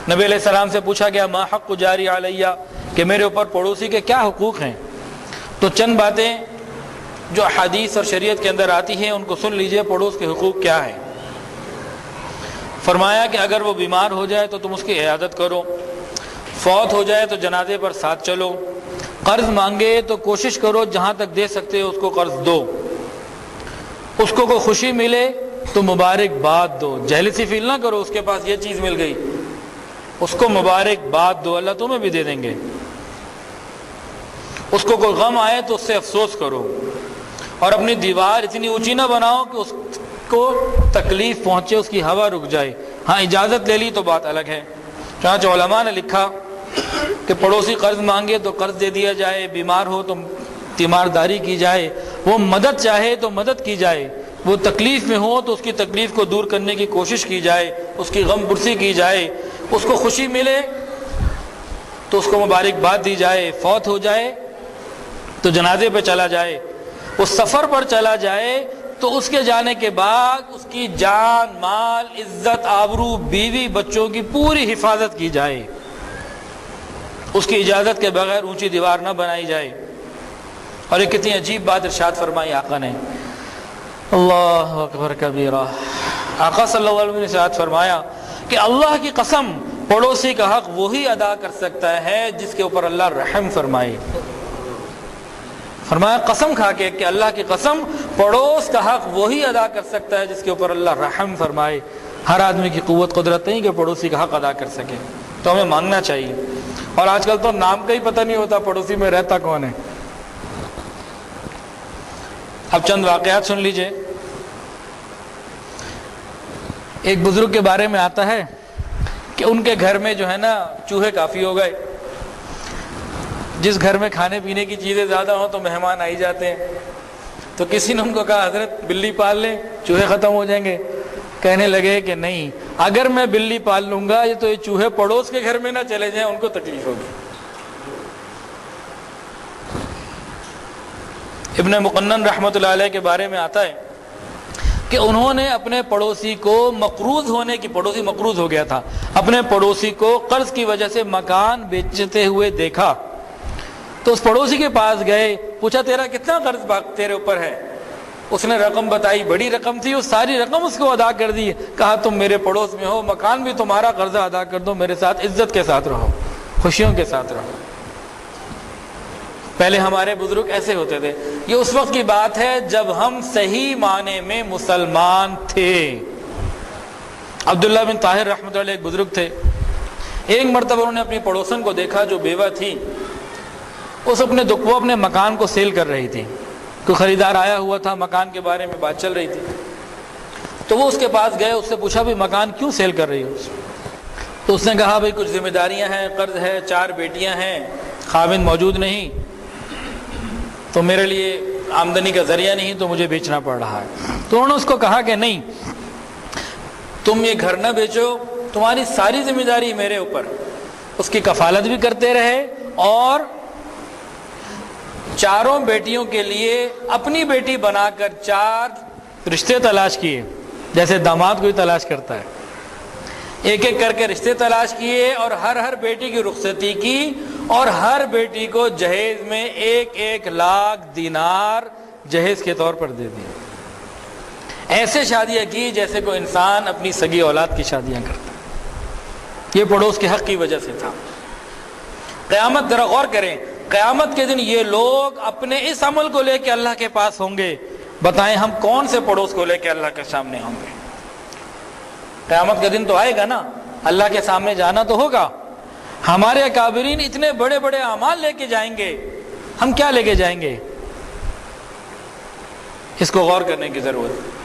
نبی علیہ السلام سے پوچھا گیا ما حق جاری علیہ، کہ میرے اوپر پڑوسی کے کیا حقوق ہیں؟ تو چند باتیں جو حدیث اور شریعت کے اندر آتی ہیں ان کو سن لیجئے، پڑوس کے حقوق کیا ہیں۔ فرمایا کہ اگر وہ بیمار ہو جائے تو تم اس کی عیادت کرو، فوت ہو جائے تو جنازے پر ساتھ چلو، قرض مانگے تو کوشش کرو جہاں تک دے سکتے ہو اس کو قرض دو، اس کو کوئی خوشی ملے تو مبارکباد دو، جہلسی فیل نہ کرو اس کے پاس یہ چیز مل گئی، اس کو مبارکباد دو، اللہ تمہیں بھی دے دیں گے۔ اس کو کوئی غم آئے تو اس سے افسوس کرو، اور اپنی دیوار اتنی اونچی نہ بناؤ کہ اس کو تکلیف پہنچے، اس کی ہوا رک جائے۔ ہاں اجازت لے لی تو بات الگ ہے۔ چنانچہ علماء نے لکھا کہ پڑوسی قرض مانگے تو قرض دے دیا جائے، بیمار ہو تو تیمارداری کی جائے، وہ مدد چاہے تو مدد کی جائے، وہ تکلیف میں ہو تو اس کی تکلیف کو دور کرنے کی کوشش کی جائے، اس کی غم برسی کی جائے، اس کو خوشی ملے تو اس کو مبارکباد دی جائے، فوت ہو جائے تو جنازے پہ چلا جائے، وہ سفر پر چلا جائے تو اس کے جانے کے بعد اس کی جان، مال، عزت، آبرو، بیوی، بچوں کی پوری حفاظت کی جائے، اس کی اجازت کے بغیر اونچی دیوار نہ بنائی جائے۔ اور ایک کتنی عجیب بات ارشاد فرمائی آقا نے، اللہ اکبر کبیرہ، آقا صلی اللہ علیہ وسلم نے ارشاد فرمایا کہ اللہ کی قسم پڑوسی کا حق وہی ادا کر سکتا ہے جس کے اوپر اللہ رحم فرمائے۔ فرمایا قسم کھا کے کہ اللہ کی قسم، پڑوس کا حق وہی ادا کر سکتا ہے جس کے اوپر اللہ رحم فرمائے۔ ہر آدمی کی قوت قدرت نہیں کہ پڑوسی کا حق ادا کر سکے، تو ہمیں مانگنا چاہیے۔ اور آج کل تو نام کا ہی پتہ نہیں ہوتا پڑوسی میں رہتا کون ہے۔ اب چند واقعات سن لیجئے۔ ایک بزرگ کے بارے میں آتا ہے کہ ان کے گھر میں جو ہے نا چوہے کافی ہو گئے۔ جس گھر میں کھانے پینے کی چیزیں زیادہ ہوں تو مہمان آئی جاتے ہیں، تو کسی نے ان کو کہا حضرت بلی پال لیں چوہے ختم ہو جائیں گے۔ کہنے لگے کہ نہیں، اگر میں بلی پال لوں گا تو یہ چوہے پڑوس کے گھر میں نہ چلے جائیں، ان کو تکلیف ہوگی۔ ابن مقنن رحمۃ اللہ علیہ کے بارے میں آتا ہے کہ انہوں نے اپنے پڑوسی کو مقروض ہونے کی، پڑوسی مقروض ہو گیا تھا، اپنے پڑوسی کو قرض کی وجہ سے مکان بیچتے ہوئے دیکھا تو اس پڑوسی کے پاس گئے، پوچھا تیرا کتنا قرض تیرے اوپر ہے؟ اس نے رقم بتائی، بڑی رقم تھی، وہ ساری رقم اس کو ادا کر دی۔ کہا تم میرے پڑوس میں ہو، مکان بھی تمہارا، قرضہ ادا کر دو، میرے ساتھ عزت کے ساتھ رہو، خوشیوں کے ساتھ رہو۔ پہلے ہمارے بزرگ ایسے ہوتے تھے۔ یہ اس وقت کی بات ہے جب ہم صحیح معنی میں مسلمان تھے۔ عبداللہ بن طاہر رحمۃ اللہ علیہ ایک بزرگ تھے۔ ایک مرتبہ انہوں نے اپنی پڑوسن کو دیکھا جو بیوہ تھی، وہ اپنے مکان کو سیل کر رہی تھی۔ کوئی خریدار آیا ہوا تھا، مکان کے بارے میں بات چل رہی تھی، تو وہ اس کے پاس گئے، اس سے پوچھا بھی مکان کیوں سیل کر رہی ہو؟ تو اس نے کہا بھائی کچھ ذمہ داریاں ہیں، قرض ہے، 4 بیٹیاں ہیں، خاوند موجود نہیں، تو میرے لیے آمدنی کا ذریعہ نہیں، تو مجھے بیچنا پڑ رہا ہے۔ تو انہوں نے اس کو کہا کہ نہیں، تم یہ گھر نہ بیچو، تمہاری ساری ذمہ داری میرے اوپر۔ اس کی کفالت بھی کرتے رہے اور 4 بیٹیوں کے لیے اپنی بیٹی بنا کر 4 رشتے تلاش کیے، جیسے داماد کوئی تلاش کرتا ہے، ایک ایک کر کے رشتے تلاش کیے اور ہر بیٹی کی رخصتی کی، اور ہر بیٹی کو جہیز میں 1 لاکھ دینار جہیز کے طور پر دے دیے۔ ایسے شادیاں کی جیسے کوئی انسان اپنی سگی اولاد کی شادیاں کرتا ہے۔ یہ پڑوس کے حق کی وجہ سے تھا۔ قیامت، ذرا غور کریں، قیامت کے دن یہ لوگ اپنے اس عمل کو لے کے اللہ کے پاس ہوں گے۔ بتائیں ہم کون سے پڑوس کو لے کے اللہ کے سامنے ہوں گے؟ قیامت کا دن تو آئے گا نا، اللہ کے سامنے جانا تو ہوگا۔ ہمارے اکابرین اتنے بڑے بڑے اعمال لے کے جائیں گے، ہم کیا لے کے جائیں گے؟ اس کو غور کرنے کی ضرورت ہے۔